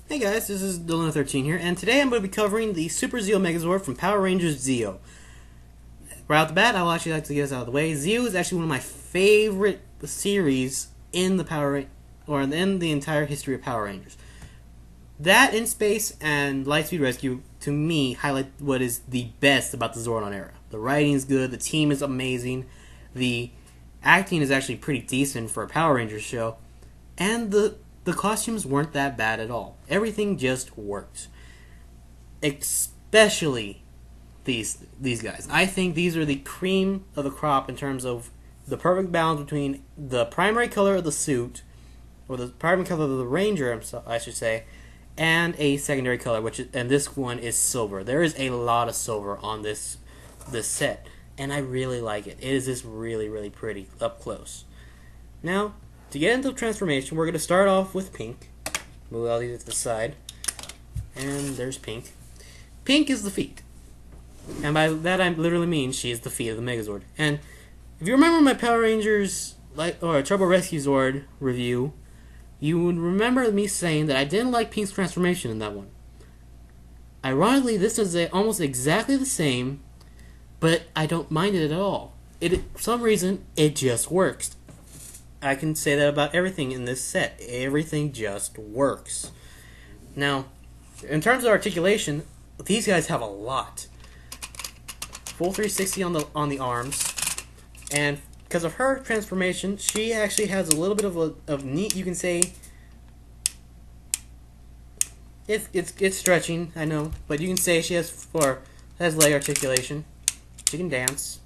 Hey guys, this is Dylan13 here, and today I'm going to be covering the Super Zeo Megazord from Power Rangers Zeo. Right off the bat, I will actually like to get this out of the way. Zeo is actually one of my favorite series in the in the entire history of Power Rangers. That in Space and Lightspeed Rescue, to me, highlight what is the best about the Zordon era. The writing is good, the team is amazing, the acting is actually pretty decent for a Power Rangers show, and the costumes weren't that bad at all. Everything just worked. Especially these guys. I think these are the cream of the crop in terms of the perfect balance between the primary color of the suit, or the primary color of the Ranger, I should say, and a secondary color, and this one is silver. There is a lot of silver on this set, and I really like it. It is just really, really pretty up close. Now, to get into the transformation, we're going to start off with pink. Move all these to the side. And there's pink. Pink is the feet. And by that I literally mean she is the feet of the Megazord. And if you remember my Power Rangers Turbo Rescue Zord review, you would remember me saying that I didn't like Pink's transformation in that one. Ironically, this is almost exactly the same, but I don't mind it at all. For some reason, it just works. I can say that about everything in this set. Everything just works. Now, in terms of articulation, these guys have a lot. Full 360 on the arms, and because of her transformation, she actually has a little bit of neat. You can say it's stretching, I know, but you can say she has leg articulation. She can dance.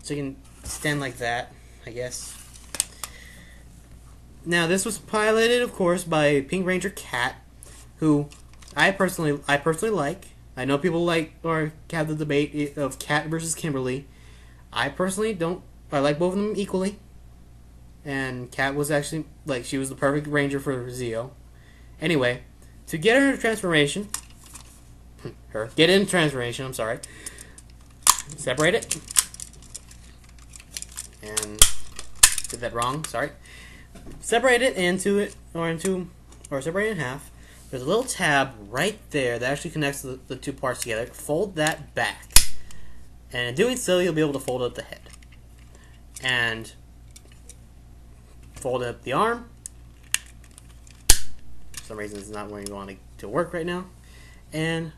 She can stand like that, I guess. Now, this was piloted, of course, by Pink Ranger Cat, who I personally like. I know people have the debate of Cat versus Kimberly. I personally don't. I like both of them equally. And Cat was actually, she was the perfect Ranger for Zeo. Anyway, to get her transformation, I'm sorry. Separate it. And did that wrong, sorry. Separate it separate it in half. There's a little tab right there that actually connects the two parts together. Fold that back. And in doing so, you'll be able to fold up the head. And fold up the arm. For some reason, it's not where you want it to work right now. And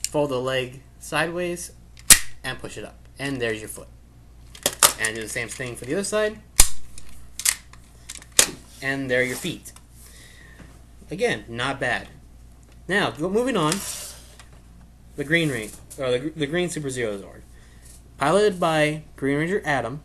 fold the leg sideways and push it up. And there's your foot. And do the same thing for the other side. And there are your feet. Again, not bad. Now, moving on, the Green Super Zeo Zord, piloted by Green Ranger Adam.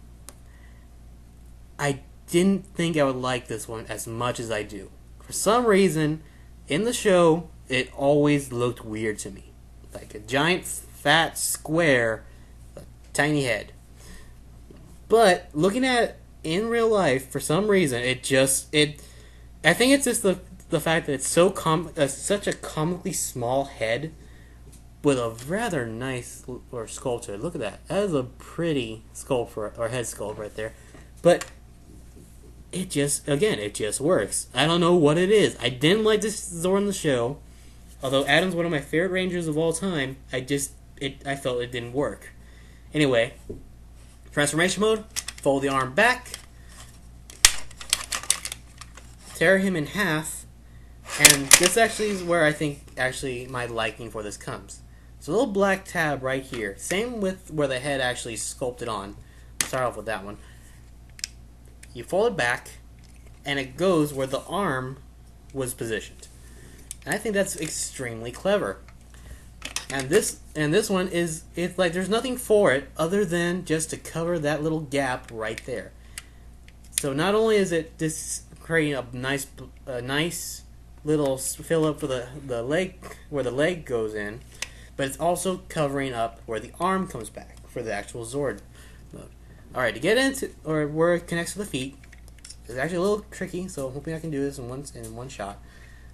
I didn't think I would like this one as much as I do. For some reason, in the show, it always looked weird to me, like a giant, fat square, with a tiny head. But looking at it in real life, for some reason, I think it's just the fact that it's such a comically small head with a rather nice sculpture. Look at that. That is a pretty head sculpt right there. But it just works. I don't know what it is. I didn't like this Zord in the show. Although Adam's one of my favorite Rangers of all time, I felt it didn't work. Anyway, transformation mode. Fold the arm back, tear him in half, and this actually is where I think my liking for this comes. It's a little black tab right here. Same with where the head actually sculpted on. Start off with that one. You fold it back, and it goes where the arm was positioned. And I think that's extremely clever. And this one it's like there's nothing for it other than just to cover that little gap right there. So not only is it just creating a nice little fill up for the leg where the leg goes in, but it's also covering up where the arm comes back for the actual Zord mode. Alright, to get into where it connects to the feet, it's actually a little tricky, so I'm hoping I can do this in one shot.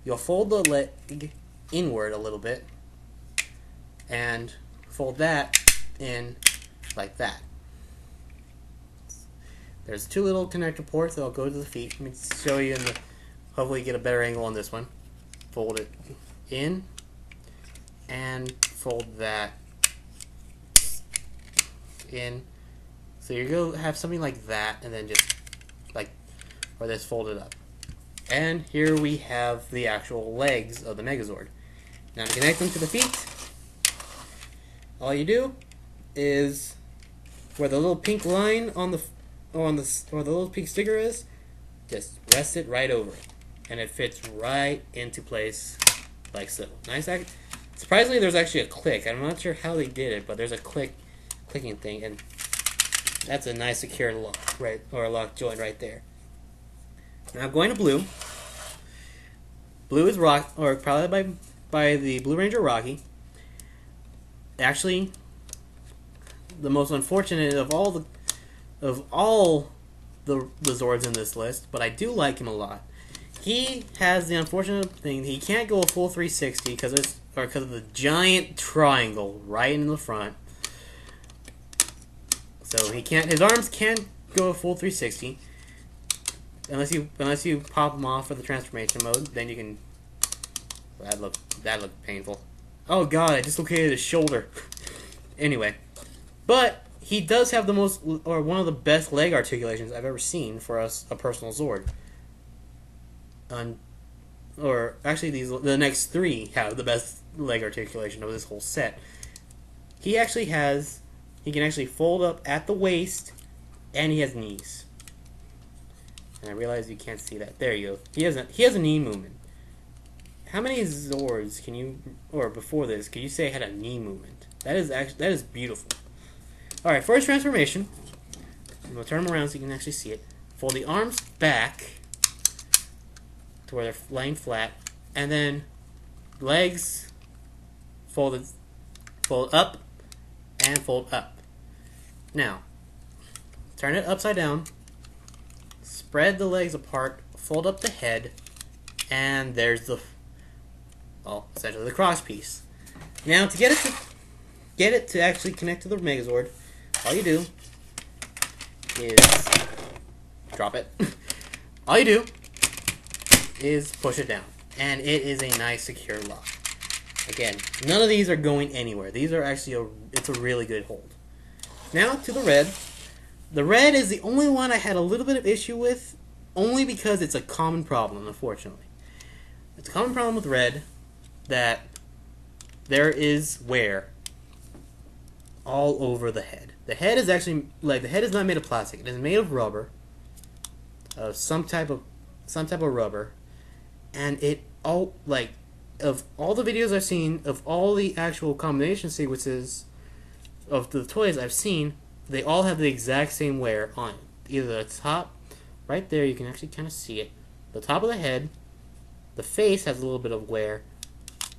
You'll fold the leg inward a little bit and fold that in like that. There's two little connector ports that'll go to the feet. Let me show you hopefully get a better angle on this one. fold it in and fold that in. So you're going to have something like that, and then just like, or this folded up. And here we have the actual legs of the Megazord. Now to connect them to the feet, all you do is where the little pink line on the or the little pink sticker is, just rest it right over it, and it fits right into place like so. Nice. Surprisingly, there's actually a click. I'm not sure how they did it, but there's a clicking thing, and that's a nice secure lock, right, or a lock joint right there. Now going to blue. Blue is probably by the Blue Ranger Rocky. Actually, the most unfortunate of all the Zords in this list, but I do like him a lot. He has the unfortunate thing he can't go a full 360 because of the giant triangle right in the front. So he can't. His arms can't go a full 360 unless you pop them off for the transformation mode. Then you can. That looked painful. Oh god, I dislocated his shoulder. Anyway, but he does have the most, or one of the best leg articulations I've ever seen for a personal Zord. Or actually, the next three have the best leg articulation of this whole set. He can actually fold up at the waist, and he has knees. And I realize you can't see that. There you go. He has a knee movement. How many Zords can you, or before this, could you say had a knee movement? That is beautiful. All right, first transformation. I'm gonna turn them around so you can actually see it. Fold the arms back to where they're laying flat, and then legs fold up and fold up. Now, turn it upside down. Spread the legs apart. Fold up the head, and there's essentially the cross piece. Now, to get it to actually connect to the Megazord, all you do is drop it. All you do is push it down, and it is a nice secure lock. Again, none of these are going anywhere. These are actually it's a really good hold. Now to the red. The red is the only one I had a little bit of issue with, only because it's a common problem, unfortunately. It's a common problem with red that there is wear all over the head. The head is actually, the head is not made of plastic. It is made of rubber, of some type of rubber, and of all the videos I've seen, of all the actual combination sequences of the toys I've seen, they all have the exact same wear on it. Either the top, right there, you can actually kind of see it. The top of the head, the face has a little bit of wear,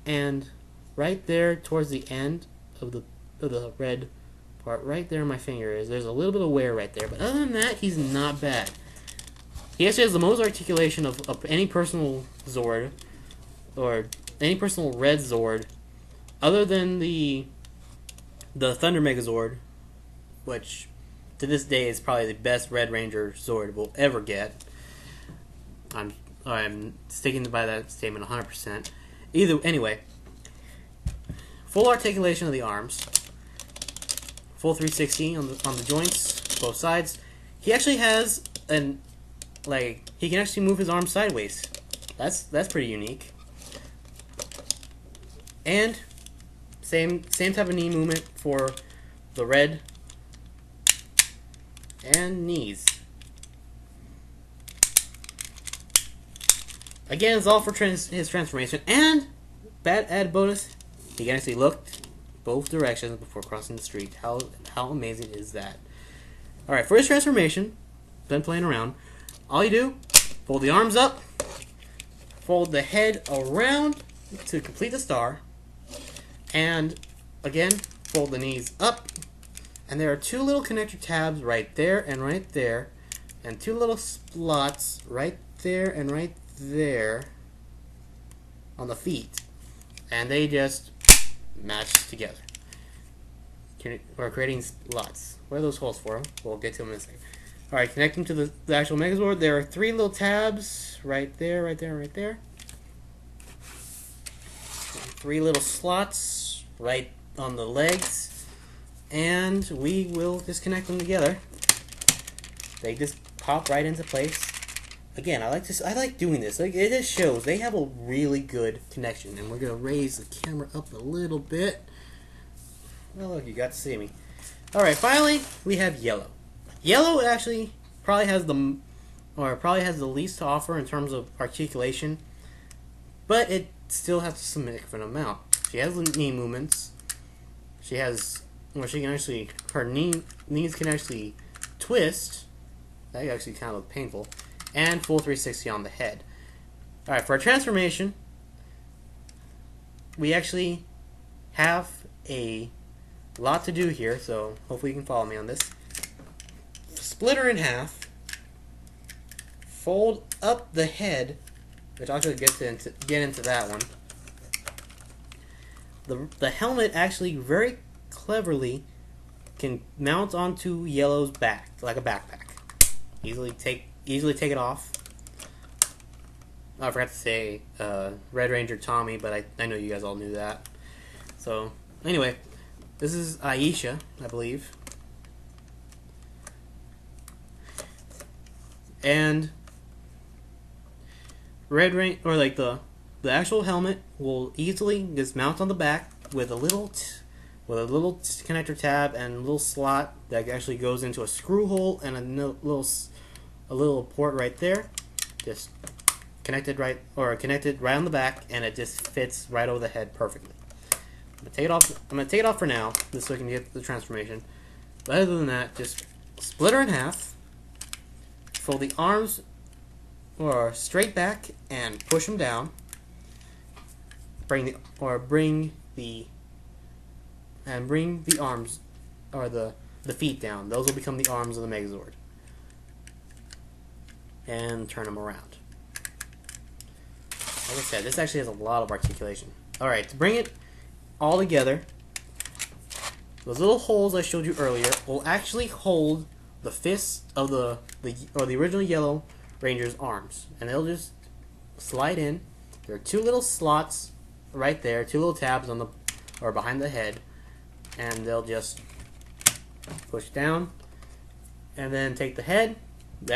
and right there towards the end of the red part, right there my finger is, there's a little bit of wear right there. But other than that, he's not bad. He actually has the most articulation of any personal Zord, or any personal red Zord, other than the Thunder Megazord, which to this day is probably the best Red Ranger Zord we'll ever get. I'm sticking by that statement 100%. Anyway, full articulation of the arms, full 360 on the joints, both sides. He actually has he can actually move his arms sideways. That's pretty unique. And same type of knee movement for the red, and knees. Again, it's all for his transformation. And bad add bonus, he can actually look both directions before crossing the street. How amazing is that? All right, for his transformation, done playing around. All you do, fold the arms up, fold the head around to complete the star, and again, fold the knees up. And there are two little connector tabs right there, and two little slots right there and right there on the feet, and they just match together. We're creating slots. What are those holes for? We'll get to them in a second. Alright, connect them to the actual Megazord. There are three little tabs right there, right there, right there. 3 little slots right on the legs, and we will just connect them together. They just pop right into place. Again, I like doing this. Like, it just shows they have a really good connection. And we're gonna raise the camera up a little bit. Oh, look, you got to see me. All right, finally we have yellow. Yellow actually probably has the least to offer in terms of articulation, but it still has a significant amount. She has knee movements. She has, well, she can actually, her knees can actually twist. That actually kind of look painful. And full 360 on the head. Alright, for our transformation, we actually have a lot to do here, so hopefully you can follow me on this. Split her in half. Fold up the head, which I'll actually get into that one. The helmet actually very cleverly can mount onto Yellow's back, like a backpack. Easily take it off. I forgot to say Red Ranger Tommy, but I know you guys all knew that. So, anyway, this is Aisha, I believe. And Red Ranger, or like the actual helmet will easily just mount on the back with a little connector tab and a little slot that actually goes into a screw hole and a little port right there, just connected right on the back, and it just fits right over the head perfectly. I'm gonna take it off for now, just so we can get the transformation. But other than that, just split her in half, fold the arms straight back, and push them down. Bring the arms or the feet down. Those will become the arms of the Megazord. And turn them around. Like I said, this actually has a lot of articulation. Alright, to bring it all together, those little holes I showed you earlier will actually hold the fists of the original Yellow Ranger's arms. And they'll just slide in. There are 2 little slots right there, 2 little tabs on behind the head, and they'll just push down, and then take the head, the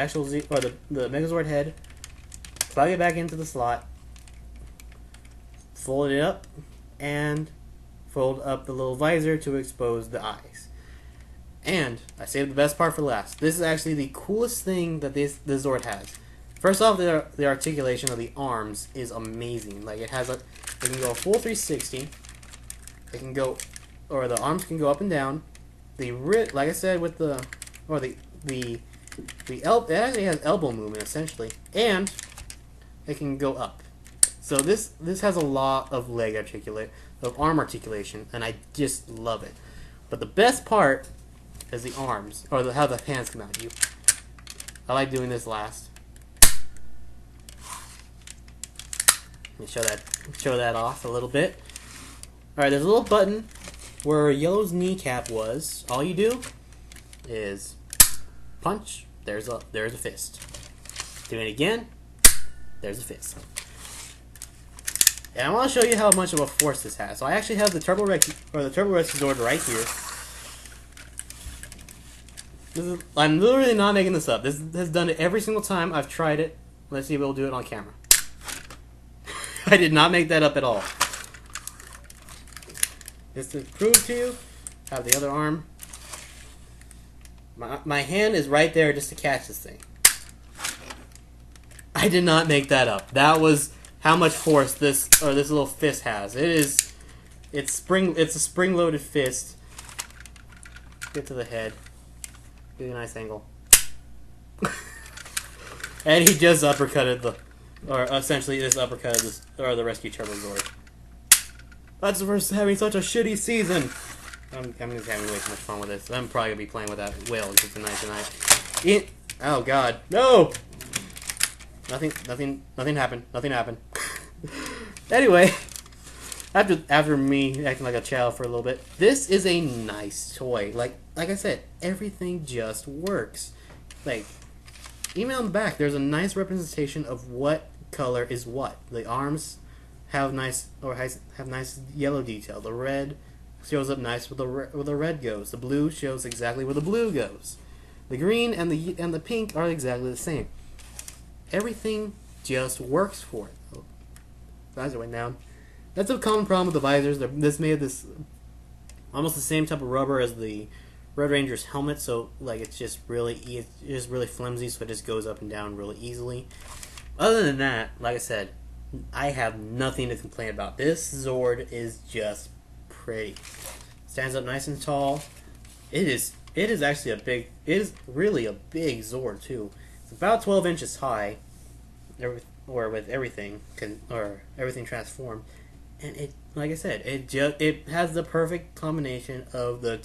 Megazord head, plug it back into the slot, fold it up, and fold up the little visor to expose the eyes. And I saved the best part for last. This is actually the coolest thing that this Zord has. First off, the articulation of the arms is amazing. Like, it can go full 360. It can go, or the arms can go up and down. Like I said, with it actually has elbow movement essentially, and it can go up. So this has a lot of arm articulation, and I just love it. But the best part is the arms, or how the hands come out. I like doing this last. Let me show that off a little bit. Alright, there's a little button where Yellow's kneecap was. All you do is punch, there's a fist. Do it again, there's a fist. And I want to show you how much of a force this has. So I actually have the Turbo Rescue Zord right here. I'm literally not making this up. This has done it every single time I've tried it. Let's see if it'll do it on camera. I did not make that up at all. Just to prove to you, have the other arm. My hand is right there just to catch this thing. I did not make that up. That was how much force this little fist has. It's a spring-loaded fist. Get to the head. Get a nice angle. And he just essentially just uppercutted the Rescue Turbo Zord. That's for having such a shitty season. I'm just having way too much fun with this. I'm probably gonna be playing with that whale tonight. Oh God, no! Nothing happened. Nothing happened. Anyway, after me acting like a child for a little bit, this is a nice toy. Like I said, everything just works. Like, even on the back, there's a nice representation of what color is what. The arms have nice yellow detail. The red shows up nice where the red goes. The blue shows exactly where the blue goes. The green and the pink are exactly the same. Everything just works for it. Oh, visor went down. That's a common problem with the visors. This made this almost the same type of rubber as the Red Ranger's helmet, so like it's just really flimsy, so it just goes up and down really easily. Other than that, like I said, I have nothing to complain about. This Zord is just pretty. Stands up nice and tall. It is actually it is really a big Zord too. It's about 12 inches high, with everything everything transformed, and it, like I said, it has the perfect combination of the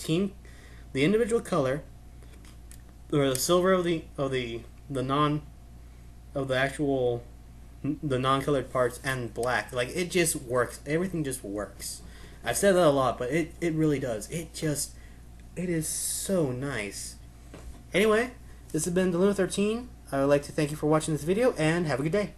individual color, or the silver of the non-colored parts, and black. Like, it just works. Everything just works. I've said that a lot, but it really does. It is so nice. Anyway, this has been Deluna13. I would like to thank you for watching this video, and have a good day.